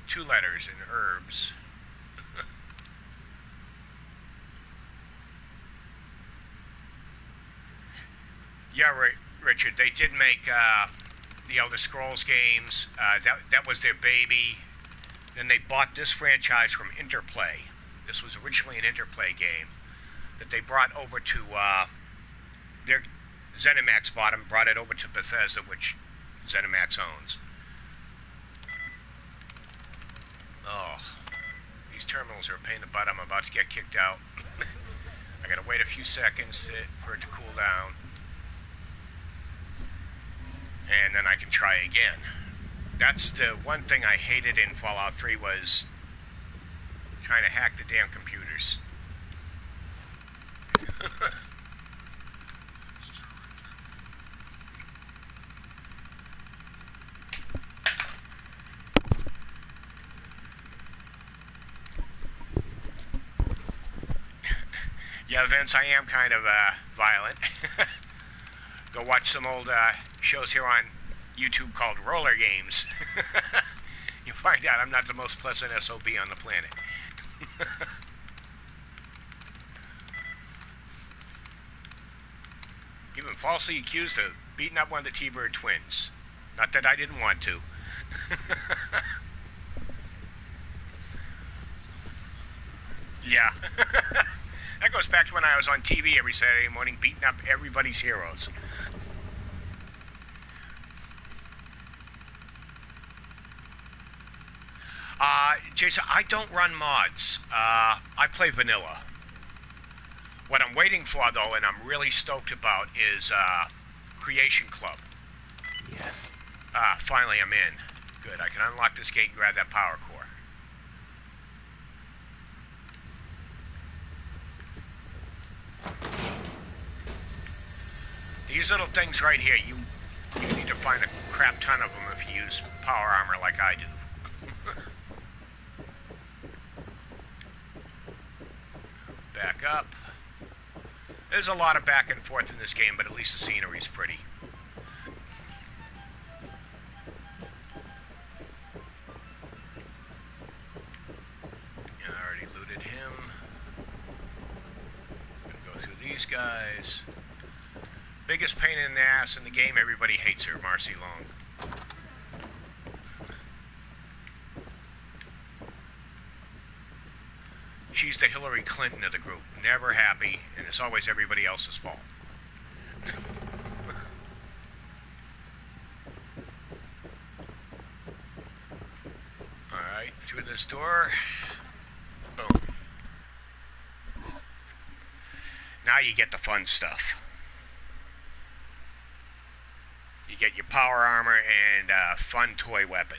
[SPEAKER 1] Two letters in herbs. Yeah, Richard, they did make the Elder Scrolls games. That was their baby. Then they bought this franchise from Interplay. This was originally an Interplay game that they brought over to their ZeniMax brought it over to Bethesda, which ZeniMax owns. Oh, these terminals are a pain in the butt. I'm about to get kicked out. I gotta wait a few seconds for it to cool down. And then I can try again. That's the one thing I hated in Fallout 3 was trying to hack the damn computers. Yeah, Vince, I am kind of violent. Go watch some old shows here on YouTube called Roller Games. You find out I'm not the most pleasant SOB on the planet. Even falsely accused of beating up one of the T-Bird twins. Not that I didn't want to. Yeah. That goes back to when I was on TV every Saturday morning beating up everybody's heroes. Jason, I don't run mods. I play vanilla. What I'm waiting for, though, and I'm really stoked about, is Creation Club.
[SPEAKER 7] Yes.
[SPEAKER 1] Finally I'm in. Good, I can unlock this gate and grab that power core. These little things right here, you need to find a crap ton of them if you use power armor like I do. Back up. There's a lot of back and forth in this game, but at least the scenery's pretty. I already looted him. Gonna go through these guys. Biggest pain in the ass in the game, everybody hates her, Marcy Long. She's the Hillary Clinton of the group. Never happy, and it's always everybody else's fault. Alright, through this door. Boom. Now you get the fun stuff. You get your power armor and a fun toy weapon.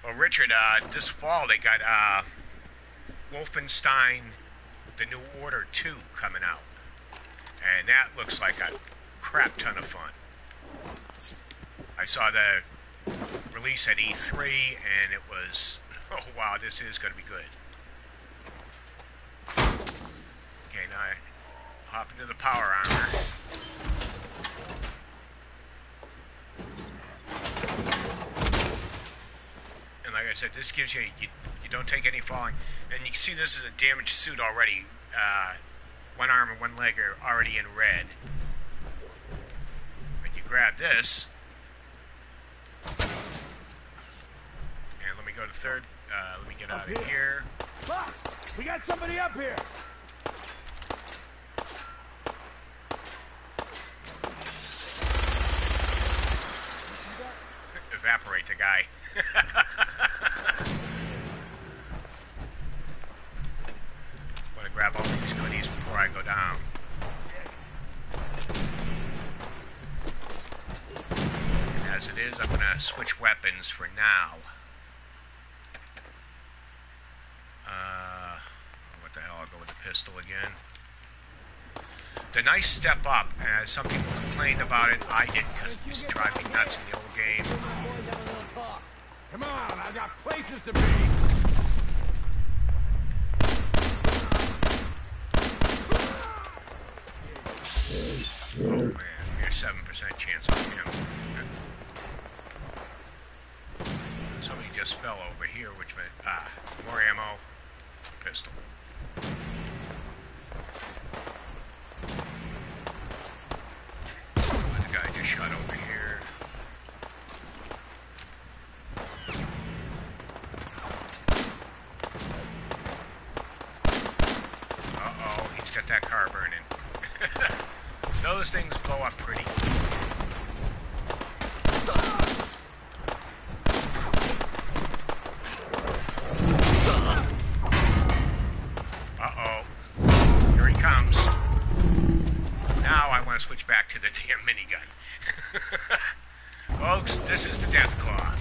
[SPEAKER 1] Well, Richard, this fall they got Wolfenstein The New Order 2 coming out. And that looks like a crap ton of fun. I saw the release at E3 and it was, oh wow, this is going to be good. Okay, now I hop into the power armor. And like I said, this gives you, you don't take any falling. And you can see this is a damaged suit already. One arm and one leg are already in red. When you grab this, and let me go to third. Let me get out of here.
[SPEAKER 2] Boss, we got somebody up here.
[SPEAKER 1] Evaporate the guy. Want to grab all these goodies before I go down. And as it is, I'm going to switch weapons for now. What the hell, I'll go with the pistol again. The nice step up, as some people complained about it, I didn't because it used to drive me nuts in the old game.
[SPEAKER 2] Come on, I got places to be.
[SPEAKER 1] Oh man, here's 7% chance on him. Somebody just fell over here, which meant, more ammo, pistol. The guy just shot over here. Uh-oh, he's got that car burning. Those things blow up pretty. Uh-oh. Here he comes. Now I want to switch back to the damn minigun. Folks, this is the Death Claw.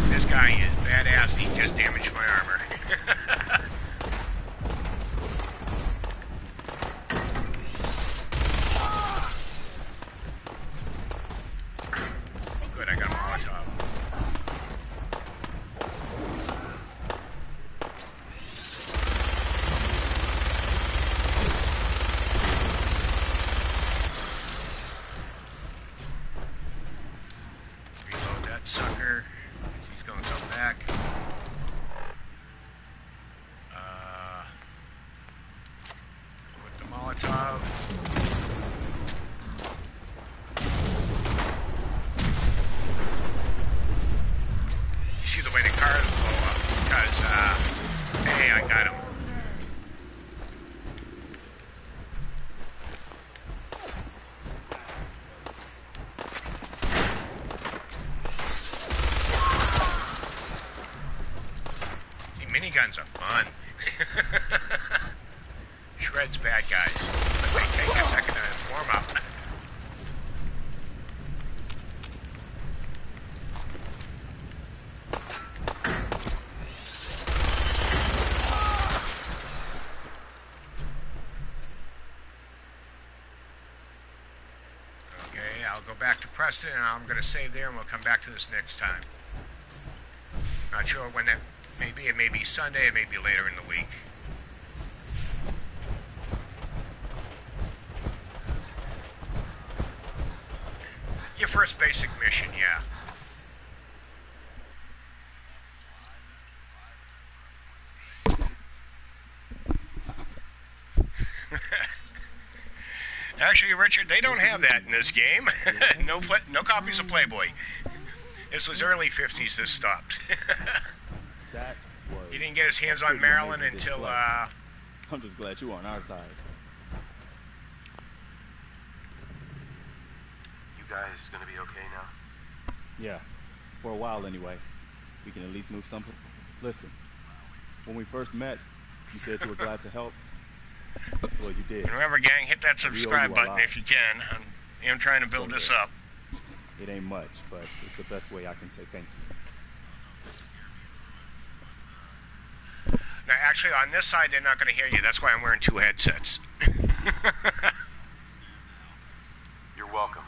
[SPEAKER 1] This guy is badass. He just damaged my armor. Good, I got a Molotov. Reload that sucker. He's gonna come back. With the Molotov. You see the way the cars blow up because, hey, I got him. See, miniguns are fun. Shreds bad guys, but they take a second to warm up. back to Preston, and I'm going to save there, and we'll come back to this next time. Not sure when that may be. It may be Sunday, it may be later in the week. Your first basic mission, yeah. Actually, Richard, they don't have that in this game. No copies of Playboy. This was early 50s, this stopped.
[SPEAKER 5] That was
[SPEAKER 1] He didn't get his hands on Marilyn until,
[SPEAKER 5] I'm just glad you're on our side.
[SPEAKER 7] You guys gonna be okay now?
[SPEAKER 5] Yeah, for a while anyway. We can at least move something. Listen, when we first met, you said you were glad to help. Well, you did.
[SPEAKER 1] Remember, gang, hit that
[SPEAKER 5] We owe
[SPEAKER 1] subscribe
[SPEAKER 5] you our
[SPEAKER 1] button if you can. I'm trying to build this up.
[SPEAKER 5] It ain't much, but it's the best way I can say thank you.
[SPEAKER 1] Now, actually, on this side, they're not going to hear you. That's why I'm wearing 2 headsets.
[SPEAKER 7] You're welcome.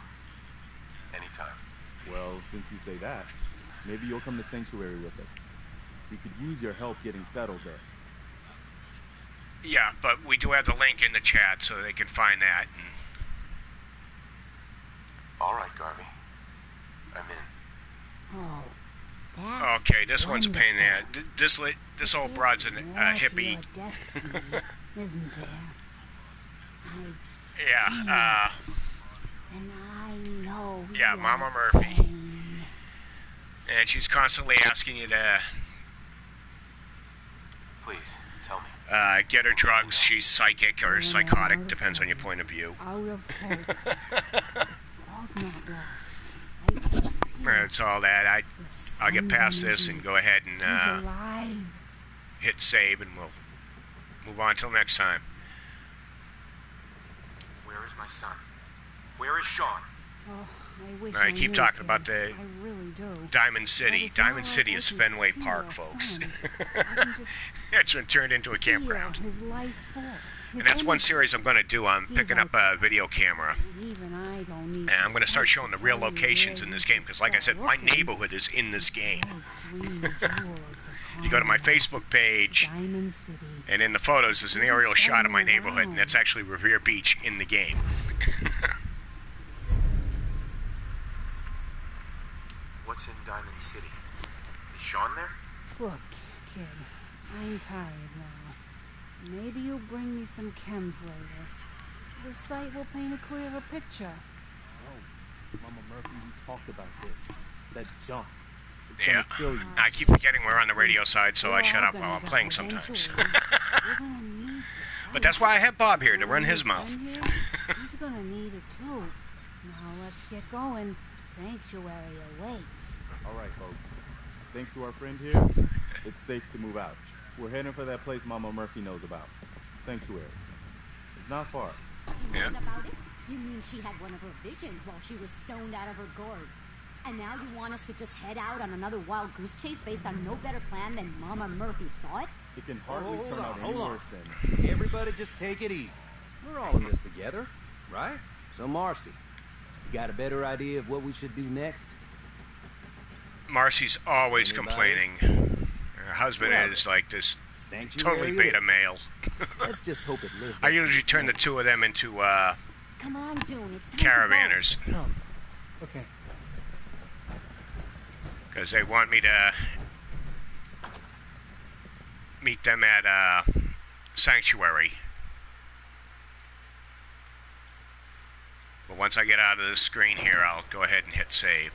[SPEAKER 7] Anytime.
[SPEAKER 5] Well, since you say that, maybe you'll come to Sanctuary with us. We could use your help getting settled there.
[SPEAKER 1] Yeah, but we do have the link in the chat so they can find that. And
[SPEAKER 7] All right, Garvey. I'm in.
[SPEAKER 8] Oh, that's
[SPEAKER 1] okay, this one's a pain in the ass.
[SPEAKER 8] wonderful.
[SPEAKER 1] This old broad's a
[SPEAKER 8] There's
[SPEAKER 1] hippie.
[SPEAKER 8] your destiny, isn't there? I've
[SPEAKER 1] Yeah,
[SPEAKER 8] and I know
[SPEAKER 1] yeah,
[SPEAKER 8] your
[SPEAKER 1] Mama Murphy.
[SPEAKER 8] pain.
[SPEAKER 1] And she's constantly asking you to
[SPEAKER 7] Please, tell me.
[SPEAKER 1] get her drugs. She's psychic or psychotic, depends on your point of view.
[SPEAKER 8] Out of hope. All's not lost. I can feel
[SPEAKER 1] It's all that.
[SPEAKER 8] the
[SPEAKER 1] I'll get
[SPEAKER 8] sun's
[SPEAKER 1] past this
[SPEAKER 8] energy.
[SPEAKER 1] and go ahead
[SPEAKER 8] He's
[SPEAKER 1] and
[SPEAKER 8] alive.
[SPEAKER 1] hit save, and we'll move on till next time.
[SPEAKER 7] Where is my son? Where is Sean?
[SPEAKER 8] Oh, I wish
[SPEAKER 1] I
[SPEAKER 8] I
[SPEAKER 1] keep
[SPEAKER 8] knew,
[SPEAKER 1] talking
[SPEAKER 8] kid.
[SPEAKER 1] about the
[SPEAKER 8] I really do.
[SPEAKER 1] Diamond
[SPEAKER 8] But
[SPEAKER 1] City.
[SPEAKER 8] it's not
[SPEAKER 1] Diamond City
[SPEAKER 8] like
[SPEAKER 1] is
[SPEAKER 8] I can
[SPEAKER 1] Fenway
[SPEAKER 8] see
[SPEAKER 1] Park,
[SPEAKER 8] or
[SPEAKER 1] folks.
[SPEAKER 8] sense. I can just
[SPEAKER 1] It's been turned into a
[SPEAKER 8] feel
[SPEAKER 1] campground.
[SPEAKER 8] his life force, his
[SPEAKER 1] And that's one
[SPEAKER 8] energy.
[SPEAKER 1] series I'm going to do. I'm
[SPEAKER 8] He's
[SPEAKER 1] picking up a video camera.
[SPEAKER 8] Even I don't need
[SPEAKER 1] And I'm going to start
[SPEAKER 8] sight
[SPEAKER 1] showing the real
[SPEAKER 8] tell me
[SPEAKER 1] locations
[SPEAKER 8] where
[SPEAKER 1] in
[SPEAKER 8] you
[SPEAKER 1] this game.
[SPEAKER 8] should
[SPEAKER 1] Because like I said,
[SPEAKER 8] start
[SPEAKER 1] my
[SPEAKER 8] looking.
[SPEAKER 1] neighborhood is in this game.
[SPEAKER 8] Oh, green jewels of
[SPEAKER 1] You go to my
[SPEAKER 8] commerce.
[SPEAKER 1] Facebook page,
[SPEAKER 8] Diamond City.
[SPEAKER 1] and in the photos there's an aerial shot of my neighborhood. And that's actually Revere Beach in the game.
[SPEAKER 7] What's in Diamond City? Is Sean there?
[SPEAKER 8] Look, kid, I'm tired now. Maybe you'll bring me some chems later. The sight will paint a clearer picture.
[SPEAKER 5] Oh, Mama Murphy, we talked about this. That junk. It's
[SPEAKER 1] Yeah.
[SPEAKER 5] gonna kill you.
[SPEAKER 1] I keep forgetting we're on the radio side, so I
[SPEAKER 8] We're
[SPEAKER 1] shut
[SPEAKER 8] all
[SPEAKER 1] up
[SPEAKER 8] gonna
[SPEAKER 1] while I'm
[SPEAKER 8] die
[SPEAKER 1] playing sometimes.
[SPEAKER 8] eventually. We're gonna need the
[SPEAKER 1] But
[SPEAKER 8] sight.
[SPEAKER 1] that's why I have Bob here to
[SPEAKER 8] And
[SPEAKER 1] run
[SPEAKER 8] when
[SPEAKER 1] his
[SPEAKER 8] we're
[SPEAKER 1] mouth.
[SPEAKER 8] done here, he's gonna need it too. Now let's get going. Sanctuary awaits.
[SPEAKER 5] All right, folks. Thanks to our friend here, it's safe to move out. We're heading for that place Mama Murphy knows about. Sanctuary. It's not far.
[SPEAKER 1] Yeah.
[SPEAKER 9] About it? You mean she had one of her visions while she was stoned out of her gourd? And now you want us to just head out on another wild goose chase based on no better plan than Mama Murphy saw it?
[SPEAKER 5] It can hardly
[SPEAKER 6] Hold
[SPEAKER 5] turn
[SPEAKER 6] on,
[SPEAKER 5] out any
[SPEAKER 6] hold on.
[SPEAKER 5] worse than...
[SPEAKER 6] Everybody just take it easy. We're all in this together, right? So, Marcy, you got a better idea of what we should do next?
[SPEAKER 1] Marcy's always
[SPEAKER 6] Anybody?
[SPEAKER 1] complaining. Her husband
[SPEAKER 6] Well,
[SPEAKER 1] is like this
[SPEAKER 6] Sanctuary
[SPEAKER 1] totally
[SPEAKER 6] it
[SPEAKER 1] beta
[SPEAKER 6] is.
[SPEAKER 1] male.
[SPEAKER 6] Let's just hope it lives.
[SPEAKER 1] I
[SPEAKER 6] up to
[SPEAKER 1] usually
[SPEAKER 6] its
[SPEAKER 1] turn the
[SPEAKER 6] name.
[SPEAKER 1] two of them into
[SPEAKER 9] Come on, June, it's time
[SPEAKER 1] caravanners.
[SPEAKER 6] Oh, okay.
[SPEAKER 1] Because they want me to meet them at Sanctuary. But once I get out of the screen here, I'll go ahead and hit save.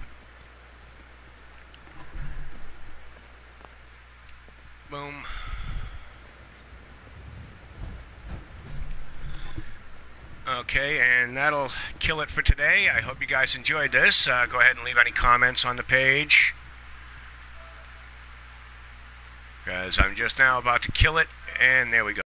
[SPEAKER 1] Boom. Okay, and that'll kill it for today. I hope you guys enjoyed this. Go ahead and leave any comments on the page, because I'm just now about to kill it, and there we go.